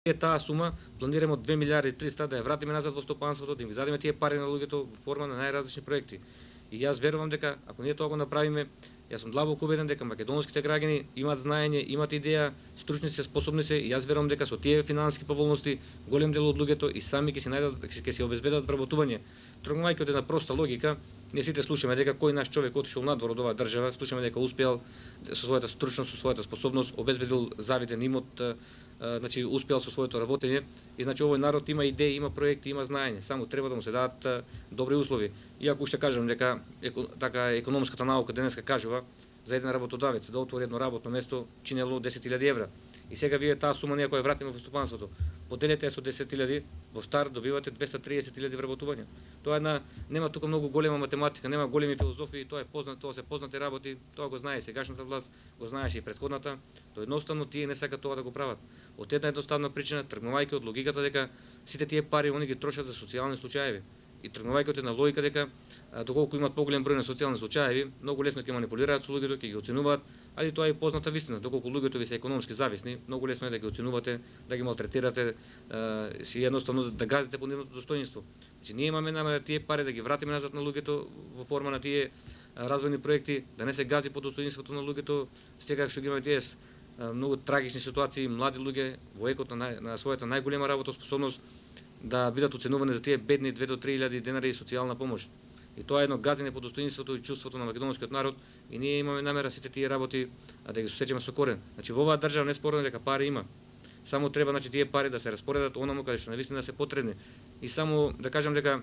таа сума планираме од 2 милиарди 300 да ја вратиме назад во стопанството, да им ги дадеме тие пари на луѓето во форма на најразлични проекти. И јас верувам дека ако ние тоа го направиме, јас сум длабоко убеден дека македонските граѓани имаат знаење, имаат идеја, стручни се, способни се, и јас верувам дека со тие финансиски поволности голем дел од луѓето и сами ќе се најдат, ќе се обезбедат вработување. Тргнувајќи од една проста логика, ние сите слушаме дека кој наш човек отишол надвор од оваа држава, слушаме дека успеал со својата стручност, со својата способност, обезбедил завиден имот, значи успеал со своето работење, и значи овој народ има идеи, има проекти, има знаење, само треба да му се дадат добри услови. Иако уште кажам дека така економската наука денеска кажува за еден работодавец да отвори едно работно место чинело 10.000 евра. И сега вие таа сума ние која вратиме во стопанството, поделете ја со 10.000, во стар добивате 230.000 вработувања. Тоа нема тука многу голема математика, нема големи филозофии, тоа е познато, тоа се познати работи, тоа го знае сегашната власт, го знаеше и претходната, тоа едноставно тие не сакаат тоа да го прават. Од една едноставна причина, тргнувајќи од логиката дека сите тие пари они ги трошат за социјални случаи. И тргнувајќи од една логика дека доколку имаат поголем број на социјални случаи, многу лесно ќе манипулираат со луѓето, ќе ги оценуваат, али тоа е позната вистина. Доколку луѓето ви се економски зависни, многу лесно е да ги оценувате, да ги малтретирате, си едноставно да газите по нивното достоинство. Значи ние имаме намера тие пари да ги вратиме назад на луѓето во форма на тие развојни проекти, да не се гази по достоинството на луѓето, сега што ги имаме тие многу трагични ситуации, млади луѓе во екот на својата најголема работоспособност да бидат оценувани за тие бедни 2 до 3.000 денари и социјална помош. И тоа е едно газење по достоинството и чувството на македонскиот народ, и ние имаме намера сите тие работи да ги сосечеме со корен. Значи во оваа држава не спорно дека пари има. Само треба значи тие пари да се распоредат онаму каде што навистина се потребни. И само да кажам дека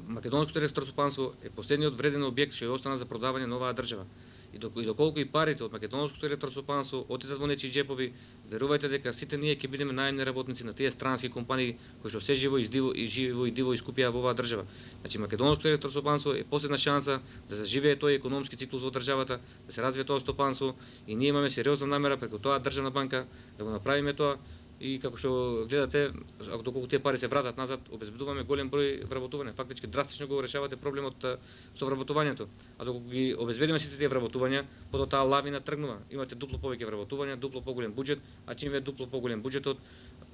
македонското ресторсопанство е последниот вреден објект што ја остана за продавање на оваа држава. И доколку и парите од македонското електросопанство отидат во нечии џепови, верувајте дека сите ние ќе бидеме наемни работници на тие странски компании кои што се живо и диво искупија во оваа држава. Значи македонското електросопанство е последна шанса да заживее тој економски циклус во државата, да се развие тоа стопанство, и ние имаме сериозна намера преку тоа државна банка да го направиме тоа. И како што гледате, доколку тие пари се вратат назад, обезбедуваме голем број вработување. Фактички драстично го решавате проблемот со вработувањето. А доколку ги обезбедиме сите тие вработувања, потоа таа лавина тргнува. Имате дупло повеќе вработувања, дупло поголем буџет, а чим е дупло поголем буџетот,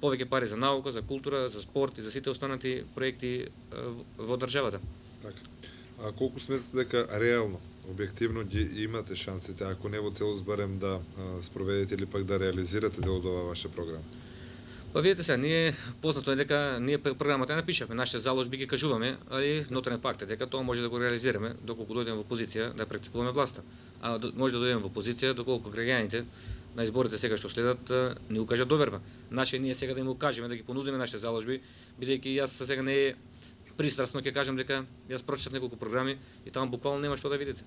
повеќе пари за наука, за култура, за спорт и за сите останати проекти во државата. Така. А колку сметате дека реално, објективно ги имате шансите, ако не во целост барем да спроведете или пак да реализирате дел од оваа ваша програма? Па видите се, ние познато е дека ние програмата ја напишавме, нашите заложби ги кажуваме, али ноторен факт е дека тоа може да го реализираме доколку дојдеме во позиција да практикуваме власта. А може да дојдеме во позиција доколку граѓаните на изборите сега што следат ни укажат доверба. Наше ние сега да им укажеме, да ги понудиме нашите заложби, бидејќи јас сега не е пристрасно ќе кажам дека јас прочитав неколку програми и таму буквално нема што да видите.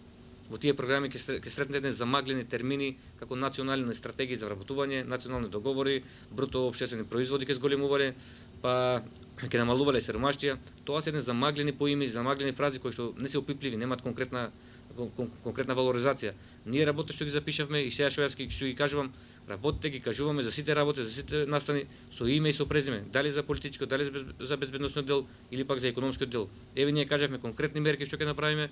Во тие програми ќе сретнете едни замаглени термини како национални стратегии за вработување, национални договори, бруто општествени производи ќе зголемувале, па ќе намалувале сиромаштија. Тоа се едни замаглени поими, замаглени фрази кои што не се опипливи, немаат конкретна валоризација. Ние работите што ги запишавме и сега што јас ги кажувам, работите ги кажуваме за сите работи, за сите настани со име и со презиме, дали за политичко, дали за безбедносниот дел или пак за економскиот дел. Еве ние кажавме конкретни мерки што ќе направиме,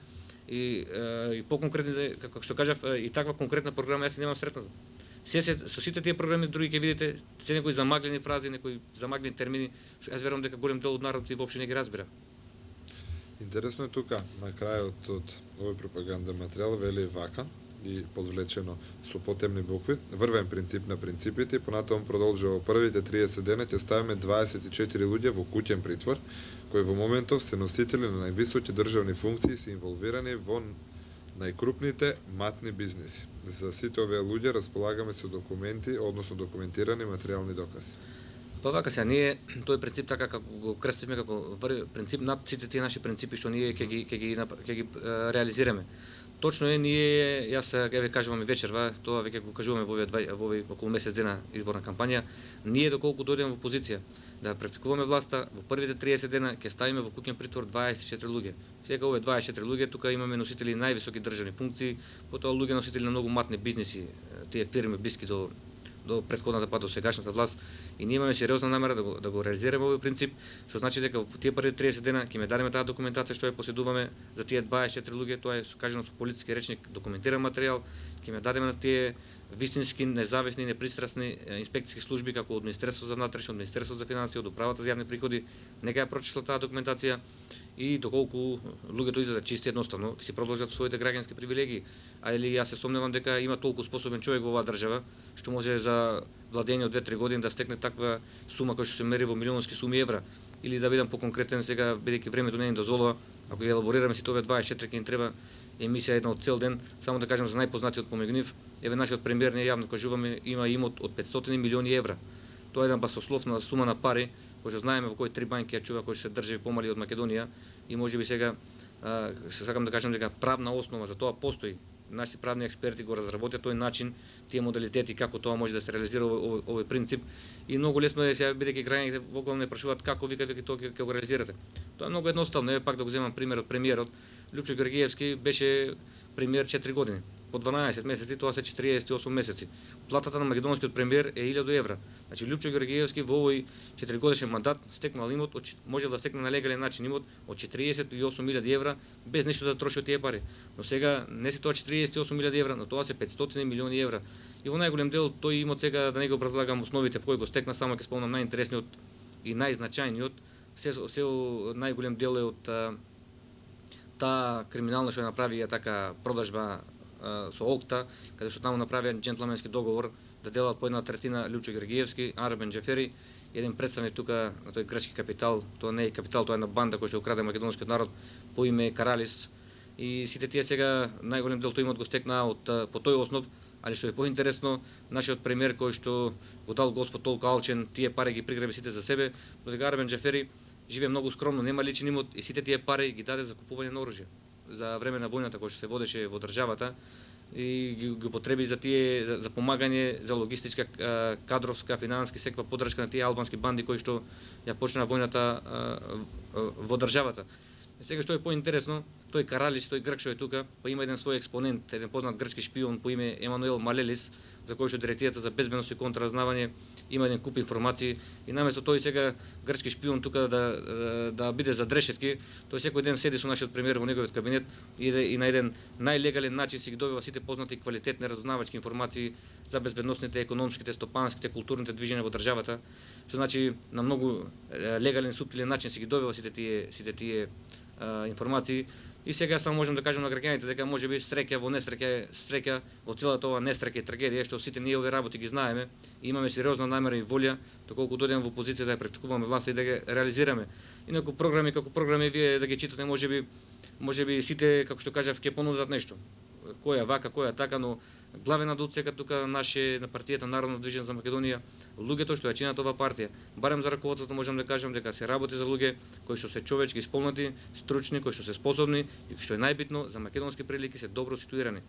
и поконкретни, како што кажав, и таква конкретна програма јас немам сретнато. Со сите тие програми други ќе видите се некои замаглени фрази, некои замаглени термини, што јас верувам дека голем дел од народот и воопшто не ги разбира. Интересно е тука, на крајот од овој пропаганден материјал вели вака и подвлечено со потемни букви: врвен принцип на принципите, и понатаму продолжува: првите 30 дена ќе ставиме 24 луѓе во куќен притвор, кои во моментов се носители на највисоки државни функции и се инволвирани во најкрупните матни бизнеси. За сите овие луѓе располагаме со документи, односно документирани материјални докази. Па вака се, ние тој принцип така како го крстиме како принцип над сите тие наши принципи што ние ќе ги реализираме. Точно е, ние, јас ве кажувам и вечерва, тоа веќе го кажуваме во овој околу месец дена изборна кампања, ние доколку дојдеме во позиција да практикуваме власта, во првите 30 дена ќе ставиме во куќен притвор 24 луѓе. Сега овие 24 луѓе, тука имаме носители највисоки државни функции, потоа луѓе носители на многу матни бизниси, тие фирми блиски до претходната па до сегашната власт, и ние имаме сериозна намера да го реализираме овој принцип, што значи дека во тие први 30 дена ќе ме дадеме таа документација што ја поседуваме за тие 24 луѓе, тоа е кажано со полициски речник документиран материјал, ќе ме дадеме на тие вистински независни, непристрасни инспекциски служби како од Министерството за внатрешни, од Министерството за финансии, од Управата за јавни приходи, нека ја прочитат таа документација и доколку луѓето излезат чисти едноставно, ќе си продолжат своите граѓански привилегии. А или јас се сомневам дека има толку способен човек во оваа држава што може за владење од 2-3 години да стекне таква сума која што се мери во милионски суми евра. Или да бидам поконкретен сега, бидејќи времето не ни дозволува, ако ја елаборираме сите овие 24 ќе ни треба емисија една од цел ден, само да кажам за најпознатиот помеѓу нив, еве нашиот премиер ние јавно кажуваме има имот од 500 милиони евра. Тоа е една басословна сума на пари, кој што знаеме во кои 3 банки ја чува, кои што се држави помали од Македонија и можеби сега сакам да кажам дека правна основа за тоа постои. Наши правни експерти го разработија тој начин, тие модалитети како тоа може да се реализира овој принцип и многу лесно е сега бидејќи граѓаните воколу не прашуваат како вика тоа ќе го реализирате. Тоа е многу едноставно, еве пак да го земам пример од премиерот. Лјупчо Георгиевски беше премиер 4 години. По 12 месеци, тоа се 48 месеци. Платата на македонскиот премиер е 1000 евра. Значи Лјупчо Георгиевски во овој 4-годишен мандат стекнал имот, може да стекне на легален начин имот од 48.000 евра без ништо да троши од тие пари. Но сега не се тоа 48.000 евра, но тоа се 500 милиони евра. И во најголем дел тој имот сега да не го образлагам основите по кои го стекна, само ќе спомнам најинтересниот и најзначајниот, се најголем дел е од таа криминална што направија така продажба со Окта, каде што таму направија џентлменски договор да делат по 1/3 Лјупчо Георгиевски, Арбен Џефери, еден представник тука на тој грчки капитал, тоа не е капитал, тоа е една банда која што украде македонскиот народ по име Каралис. И сите тие сега најголем дел тој имот го стекнаа по тој основ, али што е поинтересно, нашиот премиер кој што го дал Господ толку алчен, тие пари ги приграби сите за себе, додека Арбен Џефери живее многу скромно, нема личен имот и сите тие пари ги даде за купување на оружје за време на војната која што се водеше во државата и ги потреби за тие за помагање, за логистичка, кадровска, финансиски, секва поддршка на тие албански банди кои што ја почна војната во државата. И сега што е поинтересно, тој Каралис, тој грк што е тука, па има еден свој експонент, еден познат грчки шпион по име Емануел Малелис, за кој што дирекцијата за безбедност и контраразнавање има еден куп информации и наместо тој сега грчки шпион тука да биде за дрешетки, тој секој ден седи со нашиот премиер во неговиот кабинет и на еден најлегален начин си ги добива сите познати квалитетни разузнавачки информации за безбедносните, економските, стопанските, културните движења во државата, што значи на многу легален, суптилен начин си ги добива сите тие информации. И сега само можам да кажам на граѓаните дека можеби среќа во несреќа, среќа во целата ова несреќа и трагедија што сите ние овие работи ги знаеме, и имаме сериозна намера и волја доколку дојдеме во позиција да ја практикуваме власт и да ги реализираме. Инаку програми како програми вие да ги читате можеби сите како што кажав ќе понудат нешто. Која вака, која така, но главен одсека тука на партијата Народно движење за Македонија, луѓето што ја чинат оваа партија, барем за раководството можам да кажам дека се работи за луѓе кои што се човечки исполнети, стручни, кои што се способни и што е најбитно за македонски прилики се добро ситуирани.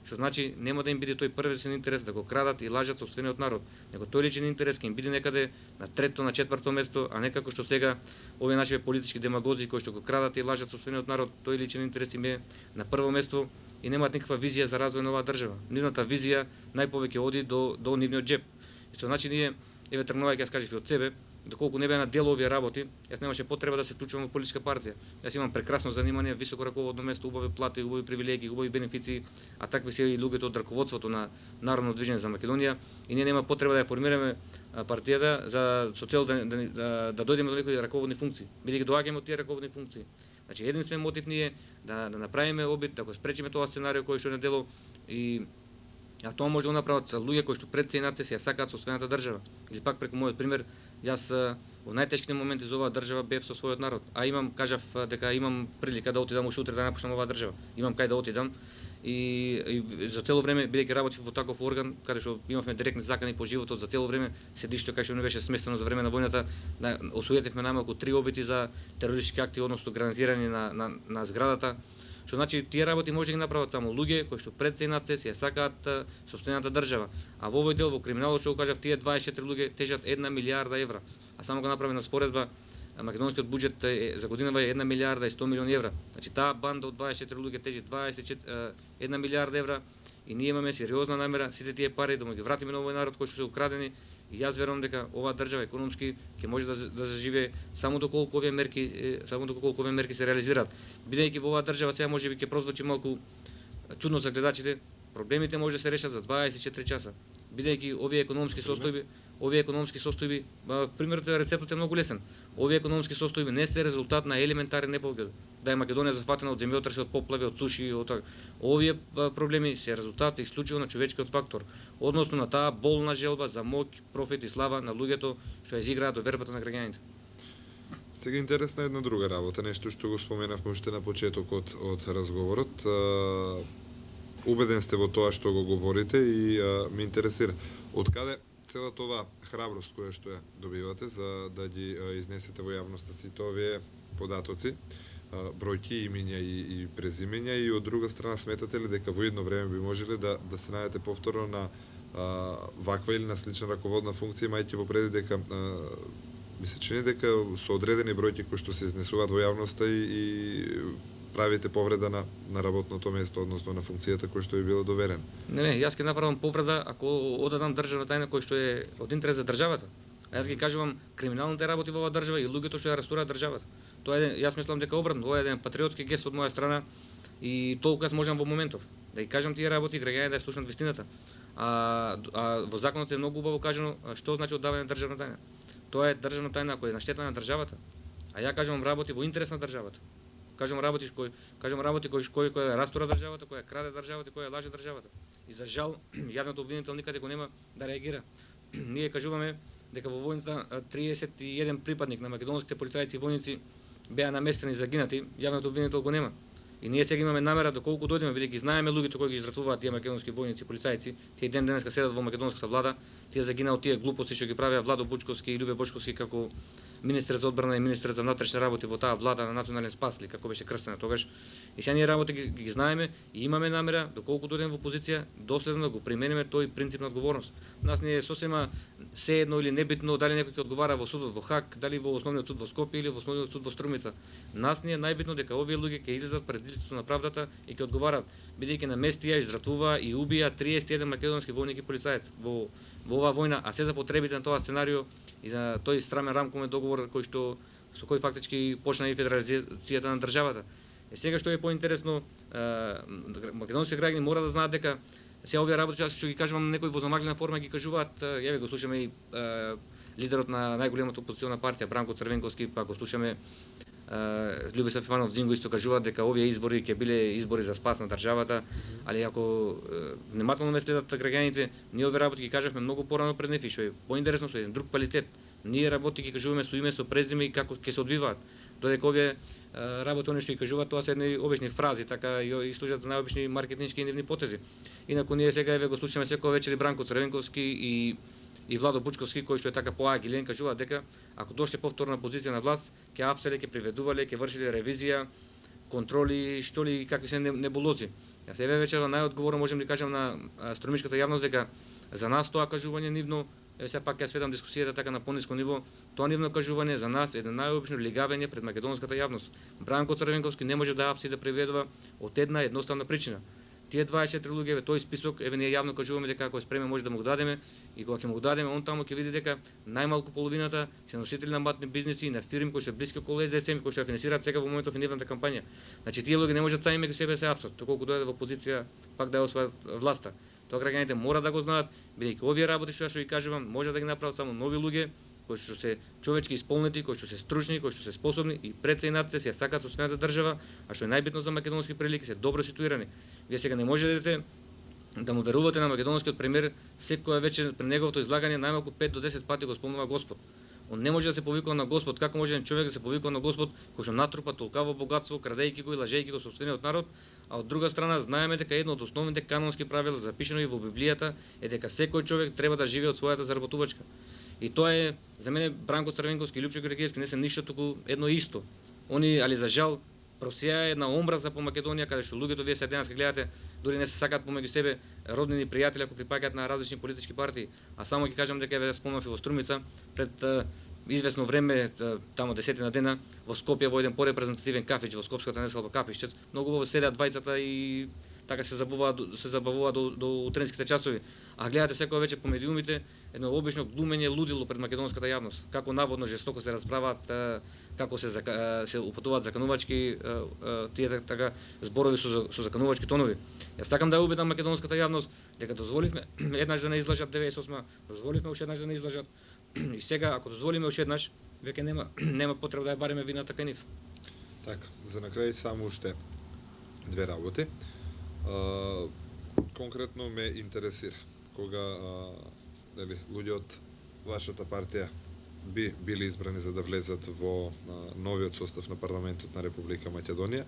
Што значи нема да им биде тој првенствен интерес да го крадат и лажат сопствениот народ, него тој личен интерес ќе им биде некаде на 3-то, на 4-то место, а не како што сега овие наши политички демагози кои што го крадат и лажат сопствениот народ, тој личен интерес им е на прво место и немаат никаква визија за развој на оваа држава. Нивната визија најповеќе оди до нивниот џеп. Што значи ние, еве тргнувајќи јас кажав и од себе, доколку не беа на дел овие работи, јас немаше потреба да се вклучувам во политичка партија. Јас имам прекрасно занимание, високо раководно место, убави плати, убави привилегии, убави бенефиции, а такви се и луѓето од раководството на Народно движење за Македонија и ние нема потреба да ја формираме партијата со цел да дојдеме до некои раководни функции, бидејќи доаѓаме од тие раководни функции. Значи единствен мотив ни е да направиме обид, да го спречиме тоа сценарио кој што не дело и а тоа може да го направат за луѓе кои што пред се и над се ја сакаат сопствената држава. Или пак преку мојот пример, јас во најтешките моменти за оваа држава бев со својот народ, а кажав дека имам прилика да отидам уште утре да напуштам оваа држава. Имам кај да отидам и за цело време бидејќи работев во таков орган каде што имавме директни закани по животот, за цело време седишто кај што не беше сместено за време на војната, осуетивме најмалку 3 обиди за терористички акти, односно гранатирање на зградата. Што значи тие работи може да ги направат само луѓе кои што пред се и над се ја сакаат сопствената држава. А во овој дел во криминалот што го кажав, тие 24 луѓе тежат 1 милијарда евра. А само го направи на споредба, македонскиот буџет за годинава е 1 милијарда и 100 милиони евра. Значи таа банда од 24 луѓе тежи 1 милијарда евра и ние имаме сериозна намера сите тие пари да му ги вратиме на овој народ кој што се украдени. И јас верувам дека оваа држава економски ќе може да заживее само доколку овие мерки се реализираат. Бидејќи во оваа држава сега можеби ќе прозвучи малку чудно за гледачите, проблемите може да се решат за 24 часа. Бидејќи овие економски состојби, примерот е рецептот е многу лесен. Овие економски состојби не се резултат на елементарни непогоди. Да е Македонија зафатена од земјотреси, од поплави, од суши, од така. Овие проблеми се резултат исклучиво на човечкиот фактор, односно на таа болна желба за моќ, профит и слава на луѓето што ја изиграат до вербата на граѓаните. Сега интересна една друга работа, нешто што го споменавме уште на почетокот од разговорот. Убеден сте во тоа што го говорите и ме интересира од каде целата ова храброст која што ја добивате за да ги изнесете во јавноста сите овие податоци, бројки, имиња и презимења, и од друга страна сметате ли дека во едно време би можеле да се најдете повторно на ваква или на слична раководна функција, имајќи во предвид дека ми се чини дека со одредени бројки кои што се изнесуваат во јавноста и правите повреда на работното место, односно на функцијата која што ви била доверена. Не, јас ќе направам повреда ако одадам државна тајна кој што е од интерес за државата. А јас ги кажувам криминалните работи во оваа држава и луѓето што ја растураат државата. Тоа е, јас мислам дека обратно, ова е еден патриотски гест од моја страна и толку јас можам во моментов да ги кажам тие работи и граѓаните да ја слушнат вистината. А во законот е многу убаво кажано што значи оддавање на државна тајна. Тоа е државна тајна која е на штета на државата. А ја кажам работи во интерес на државата. Кажам работи кои растура државата, која краде државата, која лаже државата. И за жал јавниот обвинител никаде го нема да реагира. Ние кажуваме дека во војната 31 припадник на македонските полицајци и војници беа наместени и загинати, јавниот обвинител го нема. И ние сега имаме намера доколку дојдеме, бидејќи знаеме луѓето кои ги жртвуваат тие македонски војници и полицајци, тие ден денеска седат во македонската влада, тие загинаа од тие глупости што ги правеа Владо Бучковски и Љубе Бочковски како министер за одбрана и министер за внатрешни работи во таа влада на национален спас, или како беше крстена тогаш. И сега ние работи ги знаеме и имаме намера доколку дојдеме во позиција доследно да го примениме тој принцип на одговорност. Нас не е сосема сеедно или небитно дали некој ќе одговара во судот во Хаг, дали во основниот суд во Скопје или во основниот суд во Струмица. Нас не е најбитно дека овие луѓе ќе излезат пред лицето на правдата и ќе одговарат, бидејќи наместија, изжртвуваа и убија 31 македонски војник и полицаец во оваа војна, а се за потребите на тоа сценарио и за тој срамен рамковен договор со кој фактички почна и федерализацијата на државата. Сега што е поинтересно, македонските граѓани мора да знаат дека сега овие работи што ги кажувам некои во замаглена форма ги кажуваат, ја ви го слушаме и лидерот на најголемата опозициона партија Бранко Црвенковски, па го слушаме Љубиса Фифанов Зинго исто кажуваат дека овие избори ќе биле избори за спас на државата, али ако внимателно ме следат граѓаните, ние овие работи ги кажавме многу порано пред нив и што е поинтересно со еден друг квалитет. Ние работи ги кажуваме со име, со презиме и како ќе се одвиваат. Додека овие работи оние што ги кажуваат, тоа се едни обични фрази, така и служат за најобични маркетиншки и нивни потези. Инаку ние сега еве го слушаме секоја вечер Бранко Црвенковски и Владо Бучковски, кој што е така поагилен, кажуваат дека ако доште повторна позиција на власт, ќе апселе, ќе приведувале, ќе вршиле ревизија, контроли, што ли какви се небулози. Јас еве вечерва најодговорно можам да кажам на струмишката јавност дека за нас тоа кажување нивно, сега пак ја сведам дискусијата така на пониско ниво, тоа нивно кажување за нас е едно најобично лигавење пред македонската јавност. Бранко Црвенковски не може да апси да приведува од една едноставна причина. Тие 24 луѓе, тој список, еве ние јавно кажуваме дека ако е спремен може да му го дадеме и кога ќе му го дадеме, он таму ќе види дека најмалку половината се носители на матни бизниси и на фирми кои се блиски околу СДСМ, кои што ја финансираат сега во моментов и нивната кампања. Значи тие луѓе не можат сами меѓу себе се апсат, доколку дојде во позиција пак да ја освојат власта. Тоа граѓаните мора да го знаат, бидејќи овие работи што ги кажувам, може да ги направат само нови луѓе кои што се човечки исполнети, кои што се стручни, кои што се способни и пред се и над се ја сакаат собствената држава, а што е најбитно за македонски прилики, се добро ситуирани. Вие сега не можете да му верувате на македонскиот премиер секоја вечер при неговото излагање најмалку 5 до 10 пати го спомнува Господ. Он не може да се повикува на Господ. Како може еден човек да се повикува на Господ кој што натрупа толкаво богатство, крадејќи го и лажејќи го сопствениот народ, а од друга страна знаеме дека едно од основните канонски правила запишено и во Библијата е дека секој човек треба да живее од својата заработувачка. И тоа е за мене Бранко Црвенковски и Лјупчо Георгиевски не се ништо туку едно исто. Они, али за жал, просеа една омраза по Македонија, каде што луѓето вие се денеска гледате, дури не се сакаат помеѓу себе роднини и пријатели ако припаѓаат на различни политички партии, а само ги кажам дека ве спомнав и во Струмица пред известно време, тамо 10 дена, во Скопје во еден порепрезентативен кафич во Скопската нескалба кафиччет, многу убаво седеат двајцата и така се забавуваат до утринските часови. А гледате секоја вечер по медиумите, едно обично глумење лудило пред македонската јавност, како наводно жестоко се расправаат, како се упатуваат заканувачки тие така зборови со заканувачки тонови. Јас сакам да убедам македонската јавност дека дозволивме еднаш да не излажат 98, дозволивме уште еднаш да не излажат и сега ако дозволиме уште еднаш, веќе нема потреба да ја бариме вината кај нив. Така, за на крај само уште две работи. Конкретно ме интересира кога луѓе од вашата партија би били избрани за да влезат во новиот состав на парламентот на Република Македонија.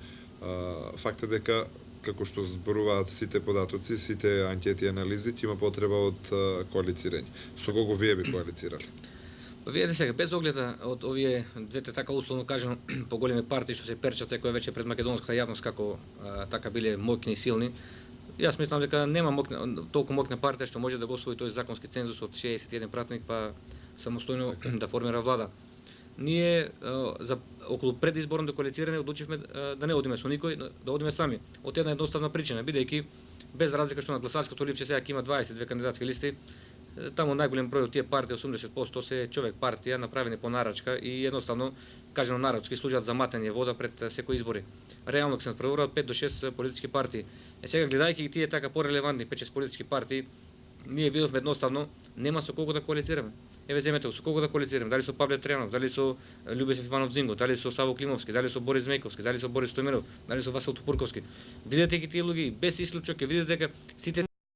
Факт е дека како што зборуваат сите податоци, сите анкети и анализи, ќе има потреба од коалицирање. Со кого вие би коалицирали? Видете сега, без огледа од овие двете така условно кажано поголеми партии што се перчат секој вече пред македонската јавност како така биле моќни и силни, јас мислам дека нема толку моќна партија што може да го освои тој законски цензус од 61 пратеник па самостојно да формира влада. Ние за околу предизборното коалицирање одлучивме да не одиме со никој, да одиме сами. Од една едноставна причина, бидејќи без разлика што на гласачкото ливче сега ќе има 22 кандидатски листи, таму најголем број од тие партии, 80% се човек партија, направени по нарачка и едноставно, кажано нарачки, служат за матење вода пред секои избори. Реално се надпреваруваат 5 до 6 политички партии. Сега гледајќи ги тие така порелевантни 5-6 политички партии, ние видовме едноставно нема со кого да коалицираме. Еве земете со кого да коалицираме, дали со Павле Тројанов, дали со Љубесев Иванов Зинго, дали со Саво Климовски, дали со Борис Мејковски, дали со Борис Стојменов, дали со Васил Тупурковски. Видете ги тие луѓе без исклучок, ќе видите дека сите